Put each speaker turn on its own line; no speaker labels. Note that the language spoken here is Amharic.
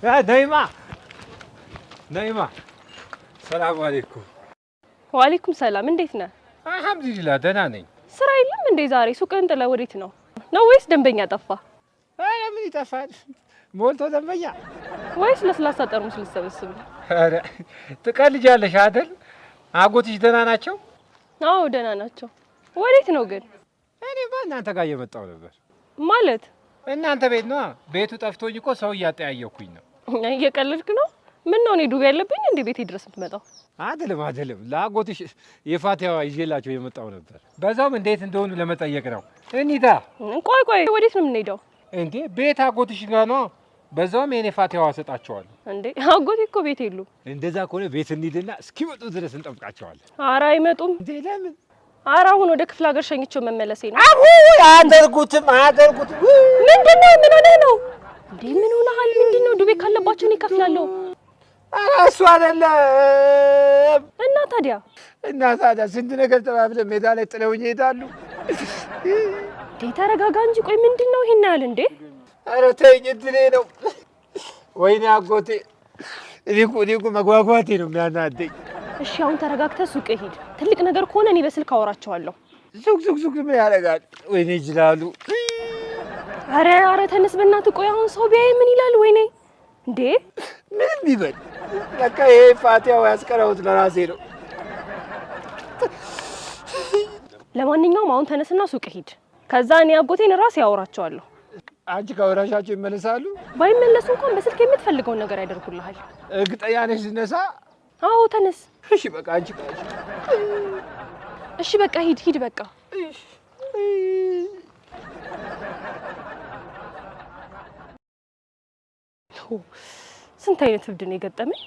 ነይማ ሰላም አለይኩም።
ወአለይኩም ሰላም። እንዴት ነህ?
አልሐምዱሊላህ ደህና ነኝ።
ስራ የለም እንዴ ዛሬ? ሱቅህን ጥለህ ወዴት ነው ወይስ ደንበኛ ጠፋ?
አረ ምን ይጠፋል? ሞልቶ ደንበኛ
ወይስ ለስላሳ ጠርሙስ ልትሰበስብ ነው?
አረ ትቀልጃለሽ አይደል? አጎትሽ ደህና ናቸው?
አዎ ደህና ናቸው። ወዴት ነው ግን?
እኔማ እናንተ ጋር እየመጣሁ ነበር።
ማለት
እናንተ ቤት ነው? ቤቱ ጠፍቶኝ እኮ ሰው እያጠያየኩኝ ነው።
እየቀለድክ ነው? ምን ነው እኔ ዱቤ ያለብኝ እንዴ ቤቴ ድረስ የምትመጣው?
አይደለም ለአጎትሽ የፋቲያዋ ይዤላቸው የመጣሁ ነበር። በዛውም እንዴት እንደሆኑ ለመጠየቅ ነው። እንሂዳ።
ቆይ ወዴት ነው የምንሄደው?
እንዴ ቤት አጎትሽ ጋር ነው። በዛውም የኔ ፋቲያዋ ሰጣቸዋለሁ።
እንዴ አጎቴ እኮ ቤት የሉም።
እንደዛ ከሆነ ቤት እንሂድና እስኪመጡ ድረስ እንጠብቃቸዋለን።
ኧረ አይመጡም።
እንዴ ለምን?
ኧረ አሁን ወደ ክፍለ ሀገር ሸኝቼው መመለሴ ነው።
አያደርጉትም።
ምንድነው? ምን ሆነህ ነው እንዴ? ምን ሆነሃል? ምንድነው? ዱቤ ካለባቸው እኔ እከፍላለሁ።
ኧረ እሱ አይደለም።
እና ታዲያ
ስንት ነገር ተባብለን ሜዳ ላይ ጥለውኝ ይሄዳሉ።
እንዴ ተረጋጋ እንጂ። ቆይ ምንድነው ይሄን ያህል እንዴ?
ኧረ ተይኝ፣ እድሌ ነው። ወይኔ አጎቴ፣ እኔ እኮ መጓጓቴ ነው የሚያናደኝ።
እሺ አሁን ተረጋግተህ ሱቅ ሂድ። ትልቅ ነገር ከሆነ እኔ በስልክ አወራቸዋለሁ።
ሱቅ ምን ያደርጋል? ወይኔ ይችላሉ።
ኧረ ተነስ በእናትህ። ቆይ አሁን ሰው ቢያይ ምን ይላል? ወይኔ እንዴ
ምን ይበል? ለካ ይሄ ፋቲያው ያስቀረሁት ለራሴ ነው።
ለማንኛውም አሁን ተነስና ሱቅ ሂድ። ከዛ እኔ አጎቴን ራሴ ያወራቸዋለሁ።
አንቺ ካወራሻቸው ይመለሳሉ?
ባይመለሱ እንኳን በስልክ የምትፈልገውን ነገር ያደርጉልሃል።
እርግጠኛ ነሽ ልነሳ?
አዎ ተነስ።
እሺ በቃ አንቺ
እሺ በቃ ሂድ በቃ። ስንት አይነት እብድ ነው የገጠመኝ።